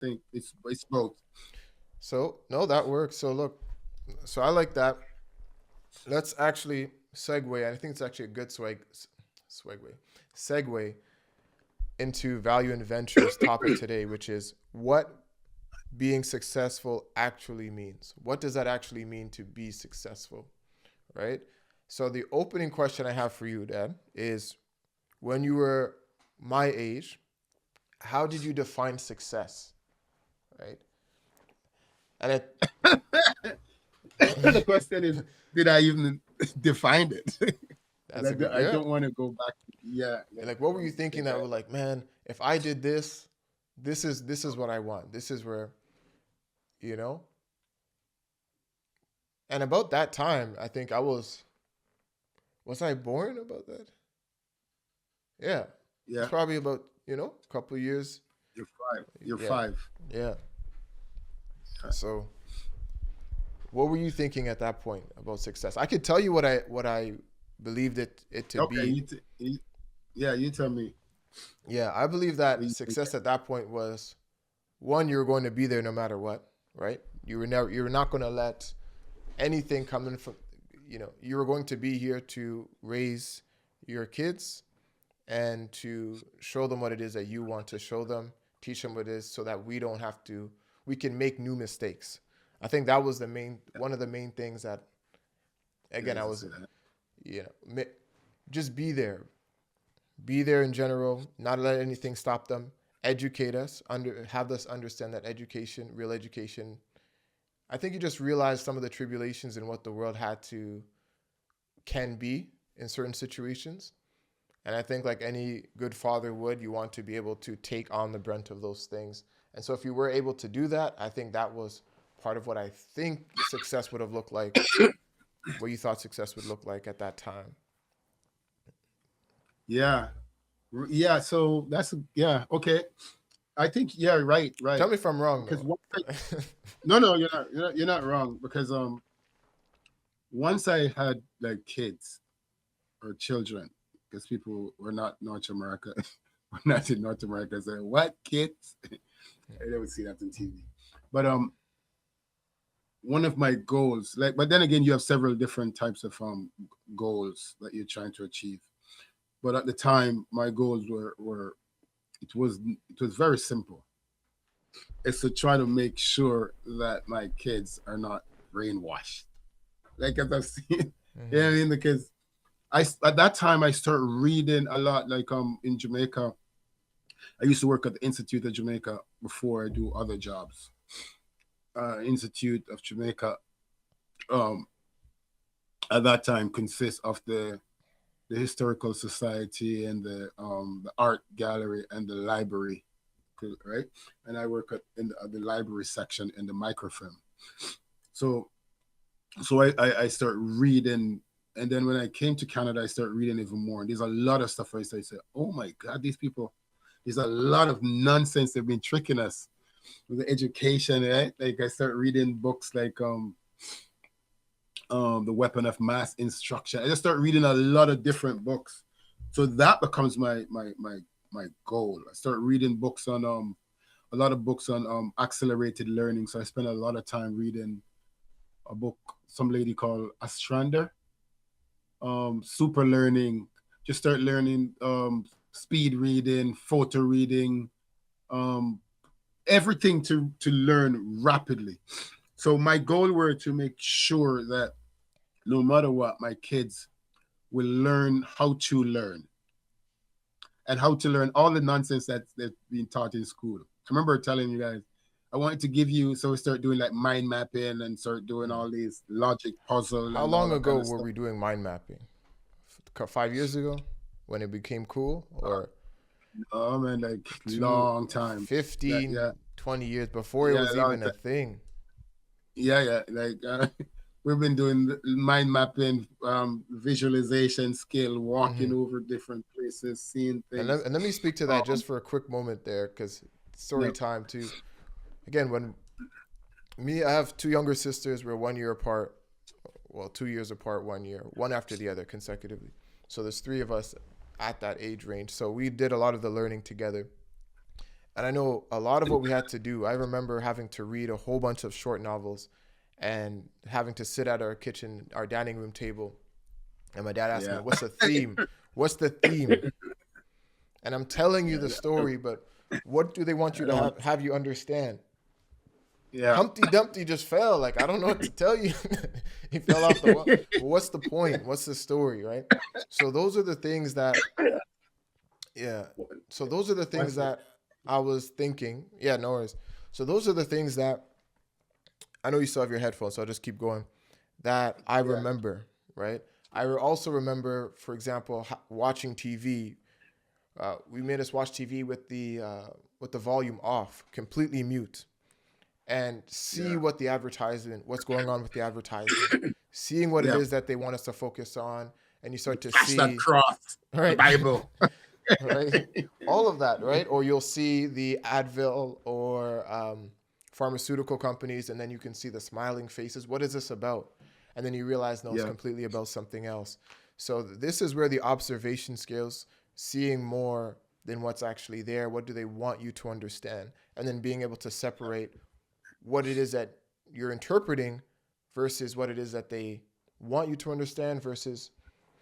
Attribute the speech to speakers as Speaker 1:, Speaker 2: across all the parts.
Speaker 1: think it's both.
Speaker 2: So no, that works. So look, so I like that. Let's actually segue. I think it's actually a good segue, segue into value and ventures topic today, which is what being successful actually means. What does that actually mean to be successful, right? So the opening question I have for you, Dad, is when you were my age, how did you define success, right? And it,
Speaker 1: The question is, did I even define it?
Speaker 2: that's a good,
Speaker 1: I
Speaker 2: yeah.
Speaker 1: don't want to go back. Yeah, yeah.
Speaker 2: And like, what were you thinking that were like, man, if I did this, this is what I want. This is where, you know. And about that time, I think was I born about that? Yeah, it's
Speaker 1: Yeah,
Speaker 2: probably about a couple of years.
Speaker 1: you're five. You're
Speaker 2: Yeah,
Speaker 1: five.
Speaker 2: yeah. So, what were you thinking at that point about success? I could tell you what I believed it to
Speaker 1: Okay,
Speaker 2: be.
Speaker 1: yeah, you tell me.
Speaker 2: Yeah, I believe
Speaker 1: What
Speaker 2: that
Speaker 1: you think?
Speaker 2: success at that point was one, you were going to be there no matter what, right? You were not going to let anything come in from, you were going to be here to raise your kids and to show them what it is that you want to show them, teach them what it is so that we can make new mistakes. I think that was one of the main things that,
Speaker 1: Yeah,
Speaker 2: again, I
Speaker 1: as I
Speaker 2: was,
Speaker 1: said,
Speaker 2: you know, just be there in general, not let anything stop them, educate us, have us understand that real education. I think you just realize some of the tribulations and what the world can be in certain situations. And I think, like any good father would, you want to be able to take on the brunt of those things. And so, if you were able to do that, I think that was part of what I think success would have looked like, what you thought success would look like at that time.
Speaker 1: yeah, yeah. So that's yeah. Okay, I think yeah, right,
Speaker 2: Tell
Speaker 1: right.
Speaker 2: me if I'm wrong,
Speaker 1: Because
Speaker 2: though.
Speaker 1: once no, no, you're not wrong. Because once I had like kids or children, because people were not North America, were not in North America. So what kids? I never see that on TV. But one of my goals, like, but then again, you have several different types of goals that you're trying to achieve. But at the time, my goals were it was very simple. It's to try to make sure that my kids are not brainwashed. Like as I've seen, you know what I
Speaker 2: Mm-hmm.
Speaker 1: mean? Because I at that time I started reading a lot. Like in Jamaica, I used to work at the Institute of Jamaica before I do other jobs. Institute of Jamaica um, at that time consists of the historical society and the art gallery and the library, right? And I work in the library section in the microfilm. So I start reading, and then when I came to Canada, I start reading even more. And there's a lot of stuff I say, oh my God, these people, there's a lot of nonsense they've been tricking us with the education, right? Like I start reading books like The Weapon of Mass Instruction. I just start reading a lot of different books. So that becomes my goal. I start reading books on a lot of books on accelerated learning. So I spend a lot of time reading a book, some lady called Astrander, super learning. Just start learning speed reading, photo reading, um, everything to learn rapidly. So my goal were to make sure that no matter what, my kids will learn how to learn and how to learn all the nonsense that's being taught in school. I remember telling you guys, I wanted to give you, so we start doing like mind mapping and start doing all these logic puzzle
Speaker 2: How
Speaker 1: and all
Speaker 2: long
Speaker 1: that
Speaker 2: ago
Speaker 1: kind of
Speaker 2: were
Speaker 1: stuff.
Speaker 2: we doing mind mapping? 5 years ago, when it became cool, or
Speaker 1: Oh man, like
Speaker 2: two,
Speaker 1: long time. Yeah, yeah,
Speaker 2: 15, 20 years before it
Speaker 1: yeah,
Speaker 2: was
Speaker 1: long
Speaker 2: even a
Speaker 1: time.
Speaker 2: thing?
Speaker 1: Yeah, yeah. Like we've been doing mind mapping, visualization skill,
Speaker 2: Mm-hmm.
Speaker 1: walking over different places, seeing
Speaker 2: And
Speaker 1: things.
Speaker 2: let me speak to that
Speaker 1: Um,
Speaker 2: just for a quick moment there, because story
Speaker 1: yeah,
Speaker 2: time too. Again, I have two younger sisters. We're 1 year apart. Well, 2 years apart, 1 year, one after the other consecutively. So there's three of us at that age range. So we did a lot of the learning together. And I know a lot of what we had to do. I remember having to read a whole bunch of short novels and having to sit at our kitchen, our dining room table. And my dad asked me,
Speaker 1: Yeah.
Speaker 2: "What's the theme? What's the theme?" And I'm telling you
Speaker 1: Yeah.
Speaker 2: the story, but what do they want you
Speaker 1: I
Speaker 2: to
Speaker 1: don't.
Speaker 2: have you understand?
Speaker 1: Yeah.
Speaker 2: Humpty Dumpty just fell. Like, I don't know what to tell you. He fell off the wall. But what's the point? What's the story, right? So those are the things that, yeah. So those are the things
Speaker 1: What's it?
Speaker 2: that I was thinking. Yeah, no worries. So those are the things that I know you still have your headphones, so I'll just keep going. That I
Speaker 1: Yeah.
Speaker 2: remember, right? Also remember, for example, watching TV. We made us watch TV with the volume off, completely mute, and see
Speaker 1: Yeah.
Speaker 2: what the advertisement, what's going on with the advertisement, seeing what it
Speaker 1: Yeah.
Speaker 2: is that they want us to focus on, and you start to
Speaker 1: Flash that
Speaker 2: see,
Speaker 1: cross. The
Speaker 2: right,
Speaker 1: Bible.
Speaker 2: right, all of that, right? Or you'll see the Advil or pharmaceutical companies, and then you can see the smiling faces. What is this about? And then you realize, no, it's
Speaker 1: Yeah.
Speaker 2: completely about something else. So this is where the observation skills, seeing more than what's actually there. What do they want you to understand? And then being able to separate what it is that you're interpreting versus what it is that they want you to understand versus,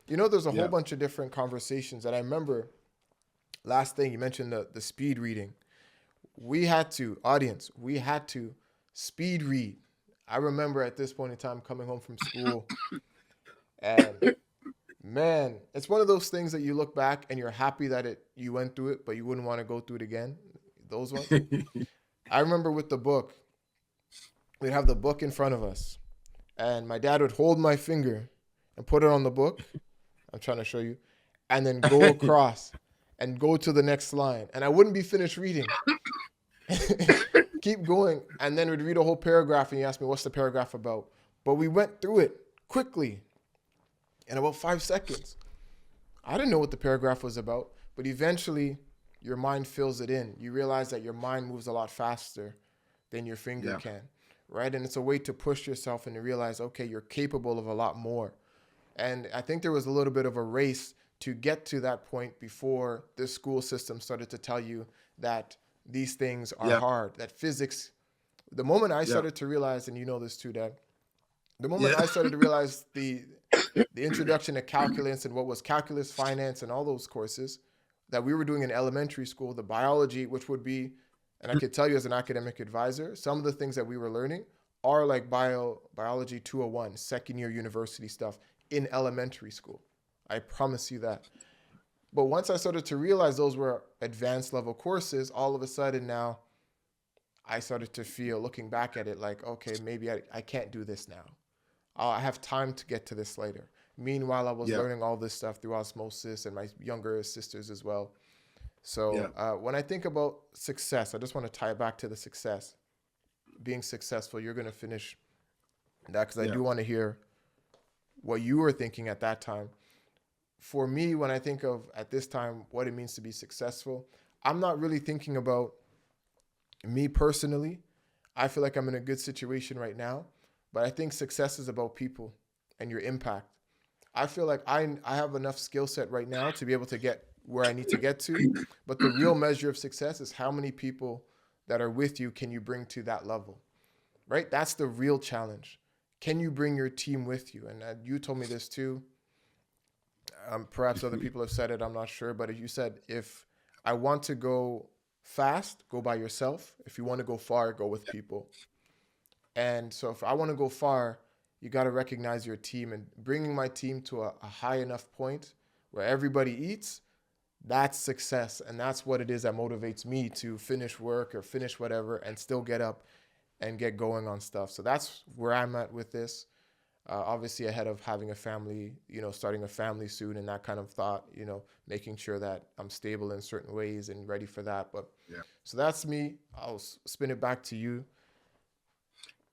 Speaker 2: there's a whole
Speaker 1: Yeah.
Speaker 2: bunch of different conversations that I remember. Last thing you mentioned, the speed reading. We had to speed read. I remember at this point in time coming home from school, and man, it's one of those things that you look back and you're happy that you went through it, but you wouldn't want to go through it again. Those ones. I remember with the book, we'd have the book in front of us, and my dad would hold my finger and put it on the book. I'm trying to show you, and then go across and go to the next line, and I wouldn't be finished reading. Keep going, and then we'd read a whole paragraph, and he asked me, "What's the paragraph about?" But we went through it quickly in about 5 seconds. I didn't know what the paragraph was about, but eventually your mind fills it in. You realize that your mind moves a lot faster than your finger
Speaker 1: Yeah.
Speaker 2: can, right? And it's a way to push yourself and to realize, okay, you're capable of a lot more. And I think there was a little bit of a race to get to that point before the school system started to tell you that these things are
Speaker 1: Yeah.
Speaker 2: hard, that physics, the moment I
Speaker 1: Yeah.
Speaker 2: started to realize, and you know this too, Dad, the moment
Speaker 1: Yeah.
Speaker 2: I started to realize the introduction to calculus and what was calculus, finance, and all those courses that we were doing in elementary school, the biology, which would be, and I could tell you as an academic advisor, some of the things that we were learning are like biology 201, second year university stuff in elementary school. I promise you that. But once I started to realize those were advanced level courses, all of a sudden now I started to feel, looking back at it, like, okay, maybe I can't do this now. I have time to get to this later. Meanwhile, I was
Speaker 1: Yeah.
Speaker 2: learning all this stuff through osmosis and my younger sisters as well. So
Speaker 1: Yeah.
Speaker 2: when I think about success, I just want to tie it back to the success. Being successful, you're going to finish that because I
Speaker 1: Yeah.
Speaker 2: do want to hear what you were thinking at that time. For me, when I think of at this time what it means to be successful, I'm not really thinking about me personally. I feel like I'm in a good situation right now, but I think success is about people and your impact. I feel like I have enough skill set right now to be able to get where I need to get to, but the real measure of success is how many people that are with you can you bring to that level, right? That's the real challenge. Can you bring your team with you? And you told me this too. Perhaps other people have said it. I'm not sure, but you said if I want to go fast, go by yourself. If you want to go far, go with people. And so if I want to go far, you got to recognize your team and bringing my team to a high enough point where everybody eats. That's success. And that's what it is that motivates me to finish work or finish whatever and still get up and get going on stuff. So that's where I'm at with this. Obviously, ahead of having a family, starting a family soon and that kind of thought, making sure that I'm stable in certain ways and ready for that. But
Speaker 1: Yeah.
Speaker 2: so that's me. I'll spin it back to you.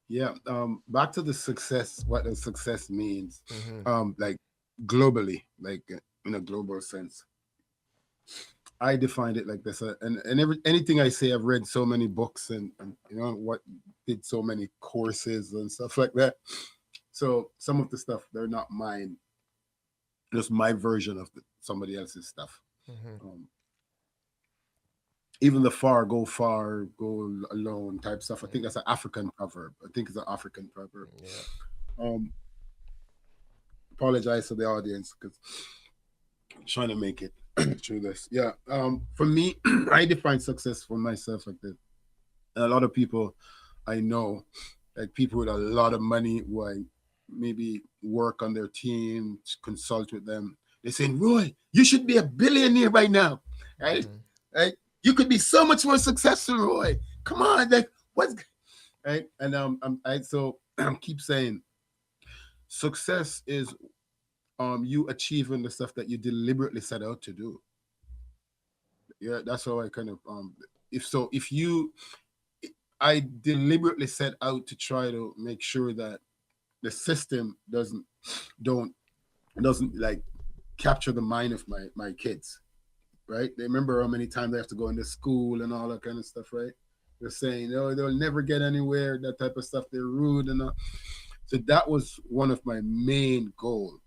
Speaker 1: Yeah. Back to the success, what the success means.
Speaker 2: Mm-hmm.
Speaker 1: Like globally, like in a global sense. I defined it like this, and anything I say, I've read so many books and what did so many courses and stuff like that. So some of the stuff they're not mine, just my version of somebody else's stuff.
Speaker 2: Mm-hmm.
Speaker 1: Um, even the far, go alone type stuff. I think that's an African proverb. I think it's an African proverb.
Speaker 2: Yeah.
Speaker 1: Um, apologize to the audience because I'm trying to make it through this. Yeah. For me, I define success for myself like this. And a lot of people I know, like people with a lot of money who I maybe work on their team, consult with them. They're saying, Roy, you should be a billionaire by now, right?
Speaker 2: Mm-hmm.
Speaker 1: Right? You could be so much more successful, Roy. Come on, like what's right? And I so I keep saying success is you achieving the stuff that you deliberately set out to do. Yeah, that's how I kind of if you I deliberately set out to try to make sure that the system don't doesn't like capture the mind of my kids, right? They remember how many times they have to go into school and all that kind of stuff, right? They're saying, oh, they'll never get anywhere, that type of stuff. They're rude and all. So that was one of my main goals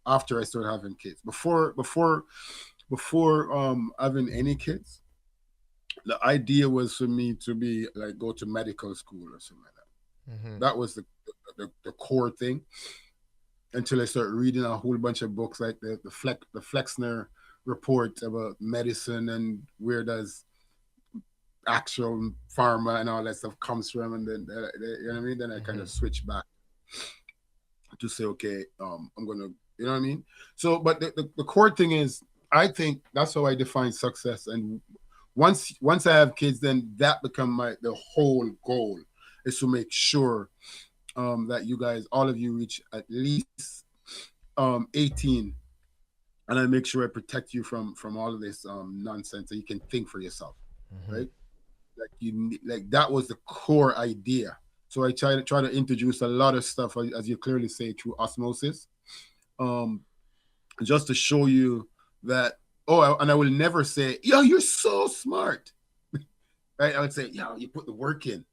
Speaker 1: after I started having kids. Before having any kids, the idea was for me to be like go to medical school or something like
Speaker 2: Mm-hmm.
Speaker 1: that. That was the core thing until I started reading a whole bunch of books like the Flexner report about medicine and where does actual pharma and all that stuff comes from, and then you know what I mean. Then I kind
Speaker 2: Mm-hmm.
Speaker 1: of switched back to say, okay, I'm gonna, you know what I mean. So, but the core thing is, I think that's how I define success. And once I have kids, then that become the whole goal is to make sure that you guys, all of you, reach at least 18, and I make sure I protect you from all of this nonsense, so you can think for yourself,
Speaker 2: Mm-hmm.
Speaker 1: right? Like like that was the core idea. So I try to introduce a lot of stuff, as you clearly say, through osmosis, um, just to show you that. Oh, and I will never say, "Yo, you're so smart," right? I would say, "Yo, you put the work in."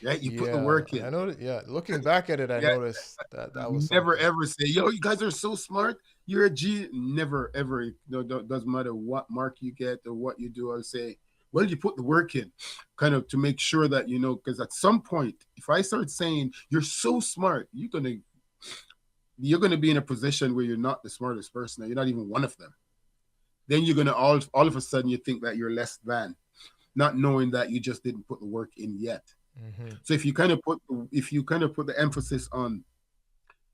Speaker 1: Right? You put the
Speaker 2: Yeah,
Speaker 1: work in.
Speaker 2: I know. Yeah, looking back at it, I
Speaker 1: Yeah,
Speaker 2: noticed that that was
Speaker 1: never
Speaker 2: something.
Speaker 1: ever say, "Yo, you guys are so smart. You're a G." Never ever. No, doesn't matter what mark you get or what you do. I'll say, "Well, you put the work in," kind of to make sure that you know. Because at some point, if I start saying you're so smart, you're gonna be in a position where you're not the smartest person. You're not even one of them. Then you're gonna all of a sudden you think that you're less than, not knowing that you just didn't put the work in yet.
Speaker 2: Mm-hmm.
Speaker 1: So if you kind of put the emphasis on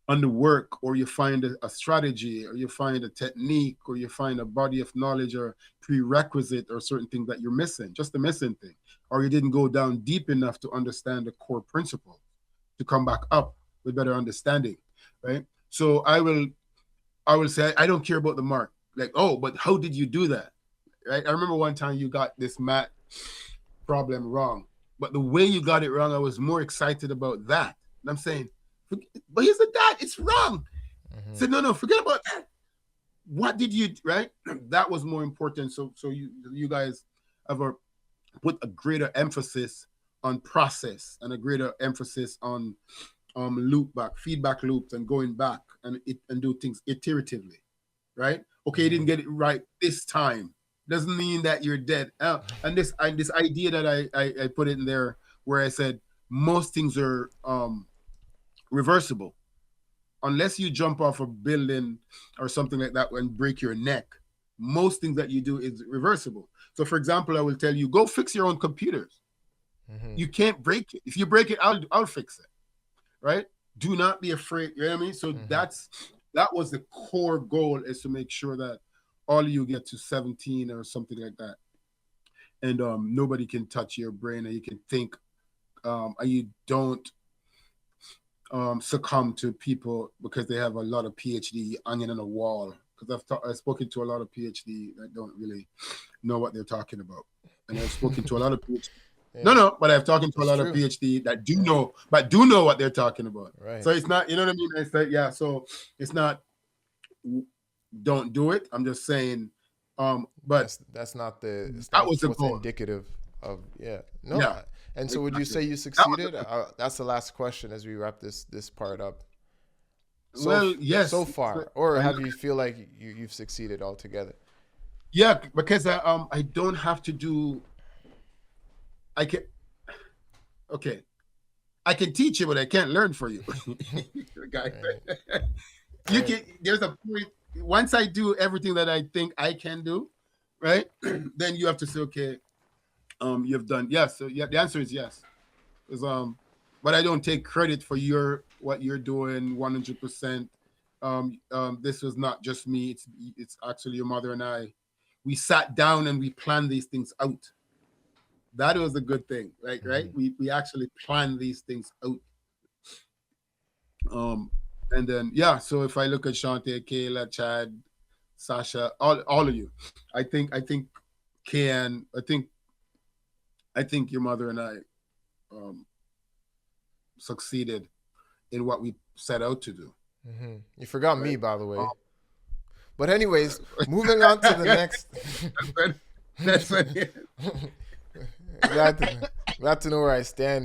Speaker 1: the work, or you find a strategy, or you find a technique, or you find a body of knowledge or prerequisite or certain thing that you're missing, just the missing thing, or you didn't go down deep enough to understand the core principle to come back up with better understanding, right? So I will say I don't care about the mark. Like, oh, but how did you do that? Right? I remember one time you got this math problem wrong, but the way you got it wrong, I was more excited about that. And I'm saying, but here's the dad, it's wrong. I
Speaker 2: Mm-hmm.
Speaker 1: said, no, forget about that. What did you right? That was more important. So you guys have put a greater emphasis on process and a greater emphasis on loop back, feedback loops, and going back and do things iteratively, right? Okay, you didn't
Speaker 2: Mm-hmm.
Speaker 1: get it right this time. Doesn't mean that you're dead. And this idea that I put in there where I said most things are reversible unless you jump off a building or something like that and break your neck. Most things that you do is reversible. So, for example, I will tell you, go fix your own computers.
Speaker 2: Mm-hmm.
Speaker 1: You can't break it. If you break it, I'll fix it. Right? Do not be afraid. You know what I mean? So
Speaker 2: Mm-hmm.
Speaker 1: that was the core goal, is to make sure that all of you get to 17 or something like that, and nobody can touch your brain, and you can think, and you don't succumb to people because they have a lot of PhD hanging on a wall. Because I've spoken to a lot of PhD that don't really know what they're talking about, and I've spoken to a lot of PhD. No,
Speaker 2: Yeah,
Speaker 1: no, but I've talking to a
Speaker 2: it's
Speaker 1: lot of
Speaker 2: true.
Speaker 1: PhD that do
Speaker 2: Yeah,
Speaker 1: know, but do know what they're talking about.
Speaker 2: right.
Speaker 1: So it's not, you know what I mean? It's like, yeah. So it's not don't do it. I'm just saying, but
Speaker 2: That's not the. It's
Speaker 1: that
Speaker 2: not
Speaker 1: was the
Speaker 2: what's
Speaker 1: goal.
Speaker 2: indicative of. Yeah. No.
Speaker 1: Yeah,
Speaker 2: And so, would you
Speaker 1: exactly.
Speaker 2: say you
Speaker 1: That was
Speaker 2: succeeded? That's the last question as we wrap this part up.
Speaker 1: well,
Speaker 2: So
Speaker 1: yes,
Speaker 2: far, or
Speaker 1: I
Speaker 2: have
Speaker 1: look
Speaker 2: you feel like you've succeeded altogether?
Speaker 1: yeah, because I don't have to do. I can okay. I can teach you, but I can't learn for you. Guy.
Speaker 2: Right.
Speaker 1: You
Speaker 2: Right.
Speaker 1: can. There's a point. Once I do everything that I think I can do, right? Then you have to say, okay, you've done yes. So yeah, the answer is yes. 'Cause, but I don't take credit for what you're doing 100%. This was not just me. It's actually your mother and I. We sat down and we planned these things out. That was a good thing, right?
Speaker 2: Mhm.
Speaker 1: We actually planned these things out. Um, and then yeah, so if I look at Shante, Kayla, Chad, Sasha, all of you, I think Can, I think your mother and I um, succeeded in what we set out to do,
Speaker 2: You forgot me,
Speaker 1: right?
Speaker 2: by the way.
Speaker 1: Um,
Speaker 2: But anyways, moving on to the next.
Speaker 1: that's when
Speaker 2: glad to glad to know where I stand